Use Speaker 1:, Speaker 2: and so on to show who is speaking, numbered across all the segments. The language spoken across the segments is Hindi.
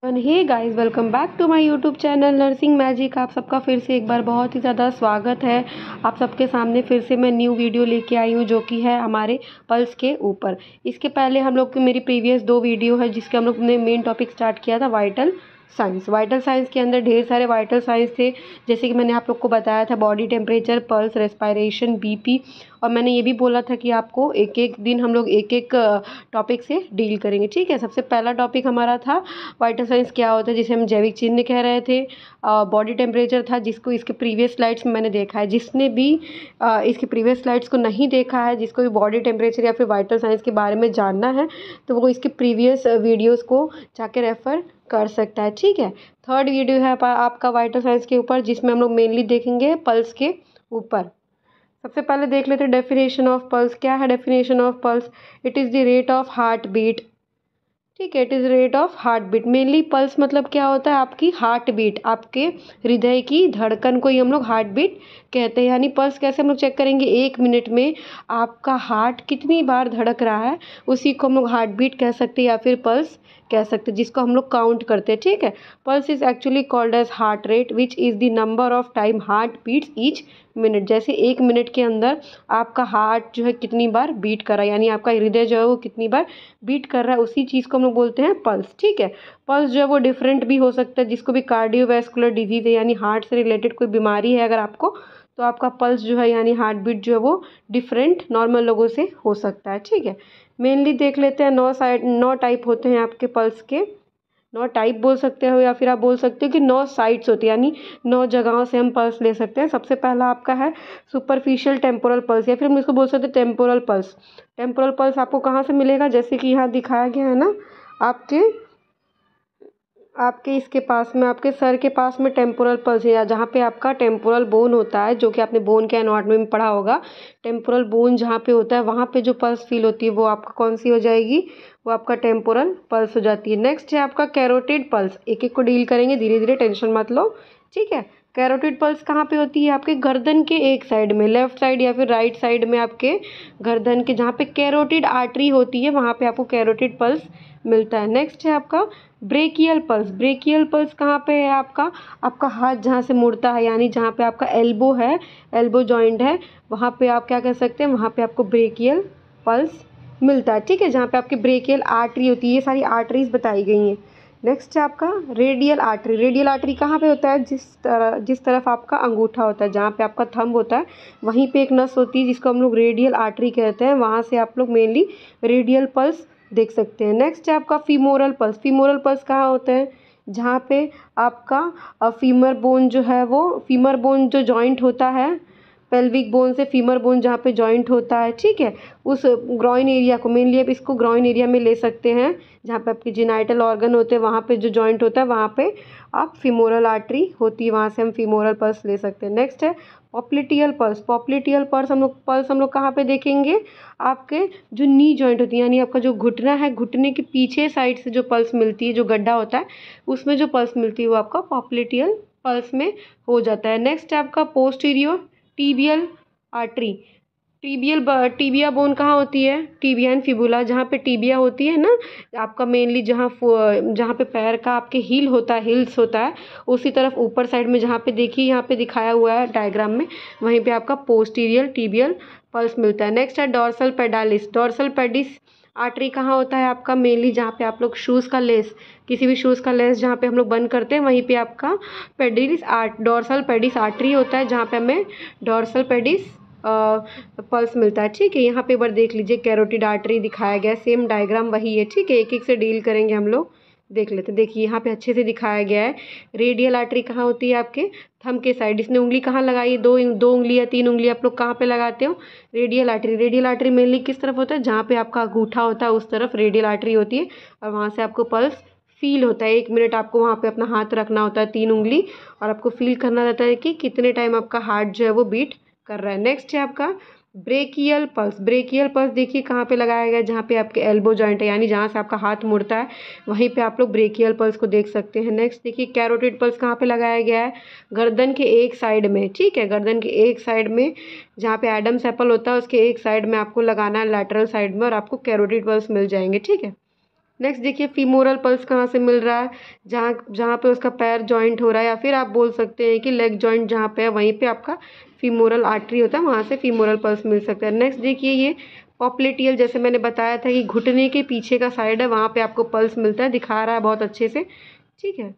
Speaker 1: Hey guys, welcome back to my YouTube channel nursing magic. आप सबका फिर से एक बार बहुत ही ज़्यादा स्वागत है। आप सबके सामने फिर से मैं न्यू वीडियो लेके आई हूँ, जो कि है हमारे पल्स के ऊपर। इसके पहले हम लोग की मेरी प्रीवियस 2 वीडियो है, जिसके हम लोग ने मेन टॉपिक स्टार्ट किया था वाइटल साइंस। वाइटल साइंस के अंदर ढेर सारे वाइटल साइंस थे, जैसे कि मैंने आप लोग को बताया था body temperature, pulse, respiration, BP. और मैंने ये भी बोला था कि आपको एक एक दिन हम लोग एक एक टॉपिक से डील करेंगे, ठीक है। सबसे पहला टॉपिक हमारा था वाइटल साइंस क्या होता है, जिसे हम जैविक चिन्ह कह रहे थे। बॉडी टेम्परेचर था, जिसको इसके प्रीवियस स्लाइड्स में मैंने देखा है। जिसने भी इसके प्रीवियस स्लाइड्स को नहीं देखा है, जिसको भी बॉडी टेम्परेचर या फिर वाइटल साइंस के बारे में जानना है, तो वो इसके प्रीवियस वीडियोज़ को जाके रेफ़र कर सकता है, ठीक है। थर्ड वीडियो है आपका वाइटल साइंस के ऊपर, जिसमें हम लोग मेनली देखेंगे पल्स के ऊपर। सबसे पहले देख लेते हैं डेफिनेशन ऑफ पल्स। क्या है definition of pulse? It is the rate of heart beat, ठीक है। It is rate of heart beat. Mainly pulse मतलब क्या होता है? आपकी हार्ट बीट, आपके हृदय की धड़कन को ही हम लोग हार्ट बीट कहते हैं। यानी पल्स कैसे हम लोग चेक करेंगे? 1 मिनट में आपका हार्ट कितनी बार धड़क रहा है, उसी को हम लोग हार्ट बीट कह सकते हैं या फिर पल्स कह सकते हैं, जिसको हम लोग काउंट करते हैं, ठीक है। Pulse is actually called as heart rate, which is the number of time heart beats each minute. जैसे 1 मिनट के अंदर आपका हार्ट जो है कितनी बार बीट कर रहा है, यानी आपका हृदय जो है वो कितनी बार बीट कर रहा है, उसी चीज़ को हम लोग बोलते हैं पल्स, ठीक है। पल्स जो है वो डिफरेंट भी हो सकता है, जिसको भी कार्डियोवैस्कुलर डिजीज़ है, यानी हार्ट से रिलेटेड कोई बीमारी है अगर आपको, तो आपका पल्स जो है यानी हार्ट बीट जो है वो डिफरेंट नॉर्मल लोगों से हो सकता है, ठीक है। मेनली देख लेते हैं 9 टाइप होते हैं आपके पल्स के। 9 टाइप बोल सकते हो, या फिर आप बोल सकते हो कि 9 साइट्स होती है, यानी 9 जगहों से हम पल्स ले सकते हैं। सबसे पहला आपका है सुपरफिशियल टेम्पोरल पल्स, या फिर हम इसको बोल सकते हैं टेम्पोरल पल्स। टेम्पोरल पल्स आपको कहाँ से मिलेगा? जैसे कि यहाँ दिखाया गया है ना, आपके आपके इसके पास में, आपके सर के पास में टेम्पोरल पल्स है, या जहाँ पे आपका टेम्पोरल बोन होता है, जो कि आपने बोन के एनाटॉमी में पढ़ा होगा। टेम्पोरल बोन जहाँ पे होता है, वहाँ पे जो पल्स फील होती है वो आपका कौन सी हो जाएगी? वो आपका टेम्पोरल पल्स हो जाती है। नेक्स्ट है आपका कैरोटिड पल्स। एक एक को डील करेंगे धीरे धीरे, टेंशन मत लो, ठीक है। कैरोटिड पल्स कहाँ पे होती है? आपके गर्दन के एक साइड में, लेफ्ट साइड या फिर राइट साइड में, आपके गर्दन के जहाँ पे कैरोटिड आर्टरी होती है, वहाँ पे आपको कैरोटिड पल्स मिलता है। नेक्स्ट है आपका ब्रेकियल पल्स। ब्रेकियल पल्स कहाँ पे है आपका? आपका हाथ जहाँ से मुड़ता है, यानी जहाँ पे आपका एल्बो है, एल्बो जॉइंट है, वहाँ पे आप क्या कह सकते हैं? वहाँ पे आपको ब्रेकियल पल्स मिलता है, ठीक है। जहाँ पे आपकी ब्रेकियल आर्टरी होती है, ये सारी आर्टरीज बताई गई हैं। नेक्स्ट है आपका रेडियल आर्टरी। रेडियल आर्टरी कहाँ पे होता है? जिस तरफ आपका अंगूठा होता है, जहाँ पे आपका थंब होता है, वहीं पे एक नस होती है जिसको हम लोग रेडियल आर्टरी कहते हैं। वहाँ से आप लोग मेनली रेडियल पल्स देख सकते हैं। नेक्स्ट है आपका फीमोरल पल्स। फीमोरल पल्स कहाँ होता है? जहाँ पे आपका फीमर बोन जो है, वो फीमर बोन जो जॉइंट होता है, पेल्विक बोन से फीमर बोन जहाँ पे जॉइंट होता है, ठीक है, उस ग्रॉइन एरिया को, मेनली आप इसको ग्रॉइन एरिया में ले सकते हैं, जहाँ पे आपके जिनाइटल ऑर्गन होते हैं, वहाँ पे जो जॉइंट होता है, वहाँ पे आप फीमोरल आर्टरी होती है, वहाँ से हम फीमोरल पल्स ले सकते हैं। नेक्स्ट है पॉप्लिटियल पल्स। पॉप्लिटियल पल्स हम लोग कहाँ पे देखेंगे? आपके जो नी जॉइंट होती है, यानी आपका जो घुटना है, घुटने के पीछे साइड से जो पल्स मिलती है, जो गड्ढा होता है, उसमें जो पल्स मिलती है वो आपका पॉप्लिटियल पल्स में हो जाता है। नेक्स्ट है आपका posterior tibial artery. Tibia bone कहाँ होती है? टीबिया एंड फिबुला, जहाँ पे टीबिया होती है ना आपका, मेनली जहाँ जहाँ पे पैर का आपके हील होता है, हिल्स होता है, उसी तरफ ऊपर साइड में, जहाँ पे देखिए यहाँ पे दिखाया हुआ है डायग्राम में, वहीं पे आपका पोस्टीरियर टीबियल पल्स मिलता है। नेक्स्ट है डॉर्सल पेडालिस। डॉर्सल पेडिस आर्टरी कहाँ होता है आपका? मेनली जहाँ पे आप लोग शूज़ का लेस, किसी भी शूज़ का लेस जहाँ पे हम लोग बंद करते हैं, वहीं पे आपका डॉर्सल पेडिस आर्टरी होता है, जहाँ पे हमें डॉर्सल पेडिस पल्स मिलता है, ठीक है। यहाँ पे एक बार देख लीजिए, कैरोटिड आर्टरी दिखाया गया है, सेम डायग्राम वही है, ठीक है। एक एक से डील करेंगे हम लोग, देख लेते हैं। देखिए यहाँ पे अच्छे से दिखाया गया है। रेडियल आर्टरी कहाँ होती है? आपके थंब के साइड। इसने उंगली कहाँ लगाई? दो उंगली या 3 उंगली आप लोग कहाँ पे लगाते हो? Radial artery. Radial artery mainly किस तरफ होता है? जहाँ पे आपका अंगूठा होता है, उस तरफ रेडियल आर्टरी होती है, और वहाँ से आपको पल्स फील होता है। 1 मिनट आपको वहाँ पे अपना हाथ रखना होता है, 3 उंगली, और आपको फील करना रहता है कि कितने टाइम आपका हार्ट जो है वो बीट कर रहा है। नेक्स्ट है आपका ब्रेकियल पल्स। ब्रेकियल पल्स देखिए कहाँ पे लगाया गया है? जहाँ पे आपके एल्बो जॉइंट है, यानी जहाँ से आपका हाथ मुड़ता है, वहीं पे आप लोग ब्रेकियल पल्स को देख सकते हैं। नेक्स्ट देखिए कैरोटिड पल्स कहाँ पे लगाया गया है? गर्दन के एक साइड में, ठीक है, गर्दन के एक साइड में, जहाँ पे एडम्स एप्पल होता है, उसके एक साइड में आपको लगाना है, लैटरल साइड में, और आपको कैरोटिड पल्स मिल जाएंगे, ठीक है। नेक्स्ट देखिए फीमोरल पल्स कहाँ से मिल रहा है, जहाँ जहाँ पे उसका पैर जॉइंट हो रहा है, या फिर आप बोल सकते हैं कि लेग जॉइंट जहाँ पे है वहीं पे आपका फीमोरल आर्टरी होता है, वहाँ से फीमोरल पल्स मिल सकता है। नेक्स्ट देखिए ये पॉप्लेटियल, जैसे मैंने बताया था कि घुटने के पीछे का साइड है, वहाँ पे आपको पल्स मिलता है, दिखा रहा है बहुत अच्छे से, ठीक है।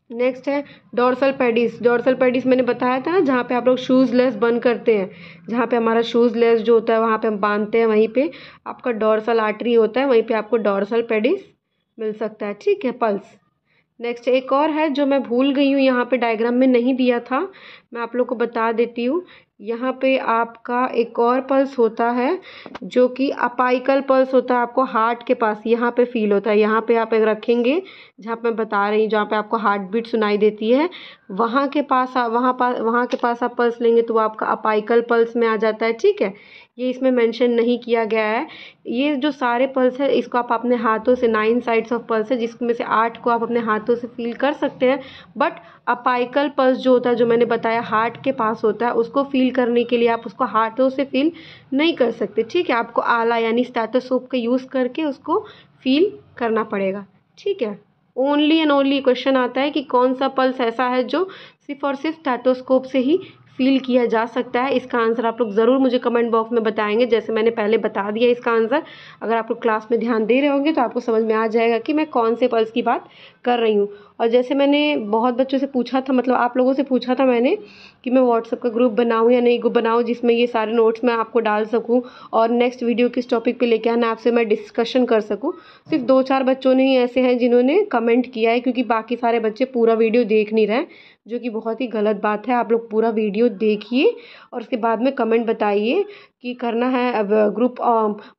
Speaker 1: नेक्स्ट है डोर्सल पेडिस। डोर्सल पेडिस मैंने बताया था ना, जहाँ पे आप लोग शूज़ लेस बंद करते हैं, जहाँ पे हमारा शूज़ लेस जो होता है वहाँ पे हम बांधते हैं, वहीं पे आपका डोर्सल आर्टरी होता है, वहीं पे आपको डोर्सल पेडिस मिल सकता है, ठीक है, पल्स। नेक्स्ट एक और है जो मैं भूल गई हूँ, यहाँ पे डायग्राम में नहीं दिया था, मैं आप लोग को बता देती हूँ। यहाँ पे आपका एक और पल्स होता है जो कि अपाइकल पल्स होता है, आपको हार्ट के पास यहाँ पे फील होता है। यहाँ पे आप एक रखेंगे जहाँ पे मैं बता रही हूँ, जहाँ पे आपको हार्ट बीट सुनाई देती है, वहाँ के पास वहाँ के पास आप पल्स लेंगे तो वो आपका अपाइकल पल्स में आ जाता है, ठीक है। ये इसमें मेंशन नहीं किया गया है। ये जो सारे पल्स है इसको आप अपने हाथों से 9 साइड्स ऑफ पल्स है, जिसमें से 8 को आप अपने हाथों से फील कर सकते हैं, बट अपाइकल पल्स जो होता है, जो मैंने बताया हार्ट के पास होता है, उसको फील करने के लिए आप उसको हाथों से फील नहीं कर सकते, ठीक है। आपको आला यानी स्टेथोस्कोप का यूज़ करके उसको फील करना पड़ेगा, ठीक है। ओनली एंड ओनली क्वेश्चन आता है कि कौन सा पल्स ऐसा है जो सिर्फ और सिर्फ स्टेथोस्कोप से ही फील किया जा सकता है। इसका आंसर आप लोग ज़रूर मुझे कमेंट बॉक्स में बताएंगे, जैसे मैंने पहले बता दिया इसका आंसर। अगर आप लोग क्लास में ध्यान दे रहे होंगे तो आपको समझ में आ जाएगा कि मैं कौन से पल्स की बात कर रही हूँ। और जैसे मैंने बहुत बच्चों से पूछा था, मतलब आप लोगों से पूछा था मैंने कि मैं व्हाट्सएप का ग्रुप बनाऊँ या नहीं बनाऊँ, जिसमें ये सारे नोट्स मैं आपको डाल सकूँ और नेक्स्ट वीडियो किस टॉपिक पे लेके आना आपसे मैं डिस्कशन कर सकूँ। सिर्फ 2-4 बच्चों ने ही ऐसे हैं जिन्होंने कमेंट किया है, क्योंकि बाकी सारे बच्चे पूरा वीडियो देख नहीं रहे, जो कि बहुत ही गलत बात है। आप लोग पूरा वीडियो देखिए और उसके बाद में कमेंट बताइए कि करना है, अब ग्रुप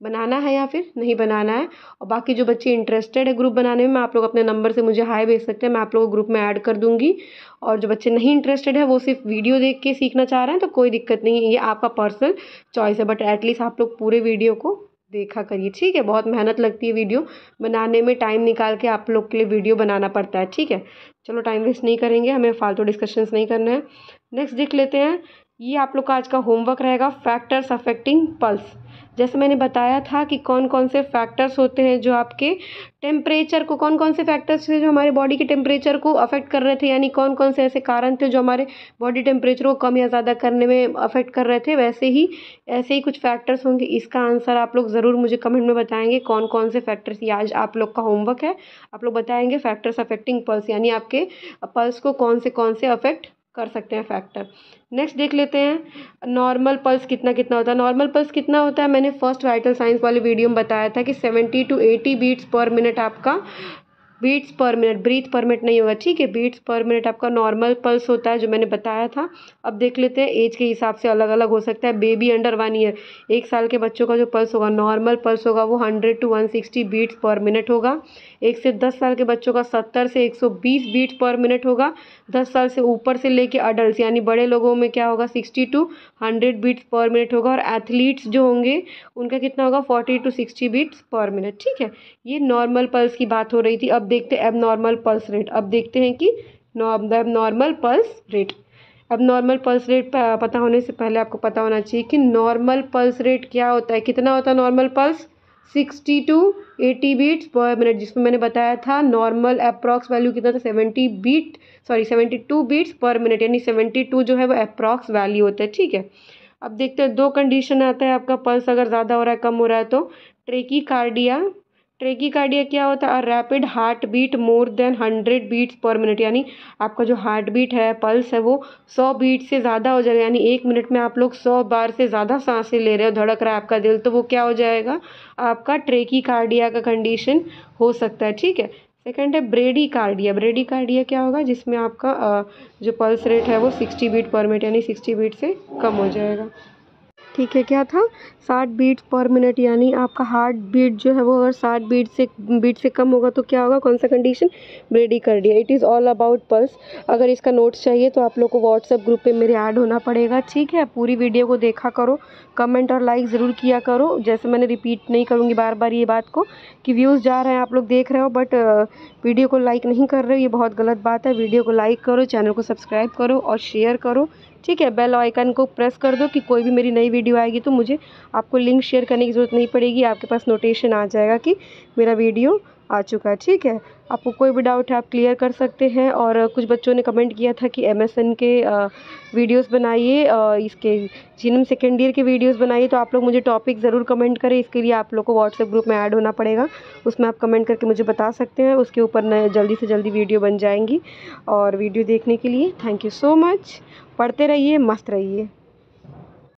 Speaker 1: बनाना है या फिर नहीं बनाना है। और बाकी जो बच्चे इंटरेस्टेड है ग्रुप बनाने में, आप लोग अपने नंबर से मुझे हाय भेज सकते हैं, मैं आप लोगों को ग्रुप में ऐड कर दूँगी। और जो बच्चे नहीं इंटरेस्टेड है, वो सिर्फ वीडियो देख के सीखना चाह रहे हैं, तो कोई दिक्कत नहीं है, ये आपका पर्सनल चॉइस है, बट एटलीस्ट आप लोग पूरे वीडियो को देखा करिए, ठीक है। बहुत मेहनत लगती है वीडियो बनाने में, टाइम निकाल के आप लोग के लिए वीडियो बनाना पड़ता है, ठीक है। चलो टाइम वेस्ट नहीं करेंगे, हमें फालतू डिस्कशंस नहीं करना है। नेक्स्ट देख लेते हैं, ये आप लोग का आज का होमवर्क रहेगा, फैक्टर्स अफेक्टिंग पल्स। जैसे मैंने बताया था कि कौन कौन से फैक्टर्स होते हैं जो आपके टेम्परेचर को, कौन कौन से फैक्टर्स थे जो हमारे बॉडी के टेम्परेचर को अफेक्ट कर रहे थे, यानी कौन कौन से ऐसे कारण थे जो हमारे बॉडी टेम्परेचर को कम या ज़्यादा करने में अफेक्ट कर रहे थे, वैसे ही ऐसे ही कुछ फैक्टर्स होंगे। इसका आंसर आप लोग ज़रूर मुझे कमेंट में बताएंगे कौन कौन से फैक्टर्स, ये आज आप लोग का होमवर्क है। आप लोग बताएंगे फैक्टर्स अफेक्टिंग पल्स, यानी आपके पल्स को कौन से अफेक्ट कर सकते हैं फैक्टर। नेक्स्ट देख लेते हैं नॉर्मल पल्स कितना कितना होता है। नॉर्मल पल्स कितना होता है, मैंने फर्स्ट वाइटल साइंस वाले वीडियो में बताया था कि 70 to 80 बीट्स पर मिनट आपका, beats per minute, breath per minute नहीं होगा, ठीक है, बीट्स पर मिनट आपका नॉर्मल पल्स होता है, जो मैंने बताया था। अब देख लेते हैं, एज के हिसाब से अलग अलग हो सकता है। बेबी अंडर 1 ईयर, 1 साल के बच्चों का जो पल्स होगा, नॉर्मल पल्स होगा, वो 100 to 160 बीट्स पर मिनट होगा। 1 से 10 साल के बच्चों का 70 से 120 बीट्स पर मिनट होगा। 10 साल से ऊपर से लेके अडल्ट यानी बड़े लोगों में क्या होगा, 60 to 100 बीट्स पर मिनट होगा। और एथलीट्स जो होंगे उनका कितना होगा, 40 to 60 बीट्स पर मिनट, ठीक है। ये नॉर्मल पल्स की बात हो रही थी। अब देखते हैं एबनॉर्मल पल्स रेट। अब देखते हैं कि एबनॉर्मल पल्स रेट। अब नॉर्मल पल्स रेट पता होने से पहले आपको पता होना चाहिए कि नॉर्मल पल्स रेट क्या होता है, कितना होता है normal pulse, 60 to 80 beats per minute, जिसमें मैंने बताया था नॉर्मल अप्रॉक्स वैल्यू कितना था, 72 बीट्स पर मिनट, यानी 72 जो है वो अप्रॉक्स वैल्यू होता है, ठीक है। अब देखते हैं, 2 कंडीशन आता है आपका पल्स अगर ज़्यादा हो रहा है कम हो रहा है तो। ट्रेकीकार्डिया, ट्रेकीकार्डिया क्या होता है, rapid heart beat more than 100 beats per minute, यानी आपका जो हार्ट बीट है, पल्स है, वो 100 बीट से ज़्यादा हो जाएगा, यानी 1 मिनट में आप लोग 100 बार से ज़्यादा सांसें ले रहे हो, धड़क रहा है आपका दिल, तो वो क्या हो जाएगा, आपका ट्रेकीकार्डिया का कंडीशन हो सकता है, ठीक है। सेकंड है ब्रेडीकार्डिया। ब्रेडीकार्डिया क्या होगा, जिसमें आपका जो पल्स रेट है वो 60 बीट पर मिनट, यानी 60 बीट से कम हो जाएगा, ठीक है। क्या था, 60 बीट्स पर मिनट, यानी आपका हार्ट बीट जो है वो अगर 60 बीट से कम होगा तो क्या होगा, कौन सा condition, bradycardia. It is all about pulse. अगर इसका नोट्स चाहिए तो आप लोग को व्हाट्सएप ग्रुप पे मेरे ऐड होना पड़ेगा, ठीक है। पूरी वीडियो को देखा करो, कमेंट और लाइक ज़रूर किया करो। जैसे मैंने रिपीट नहीं करूँगी बार बार ये बात को कि व्यूज़ जा रहे हैं, आप लोग देख रहे हो बट वीडियो को लाइक नहीं कर रहे हो, ये बहुत गलत बात है। वीडियो को लाइक करो, चैनल को सब्सक्राइब करो और शेयर करो, ठीक है। बेल आइकन को प्रेस कर दो कि कोई भी मेरी नई वीडियो वीडियो आएगी तो मुझे आपको लिंक शेयर करने की ज़रूरत नहीं पड़ेगी, आपके पास नोटिफिकेशन आ जाएगा कि मेरा वीडियो आ चुका है। ठीक है, आपको कोई भी डाउट है आप क्लियर कर सकते हैं। और कुछ बच्चों ने कमेंट किया था कि MSN के वीडियोस बनाइए, इसके जीएनएम सेकेंड ईयर के वीडियोस बनाइए। तो आप लोग मुझे टॉपिक ज़रूर कमेंट करें, इसके लिए आप लोग को व्हाट्सएप ग्रुप में ऐड होना पड़ेगा, उसमें आप कमेंट करके मुझे बता सकते हैं, उसके ऊपर नए जल्दी से जल्दी वीडियो बन जाएंगी। और वीडियो देखने के लिए थैंक यू सो मच। पढ़ते रहिए, मस्त रहिए।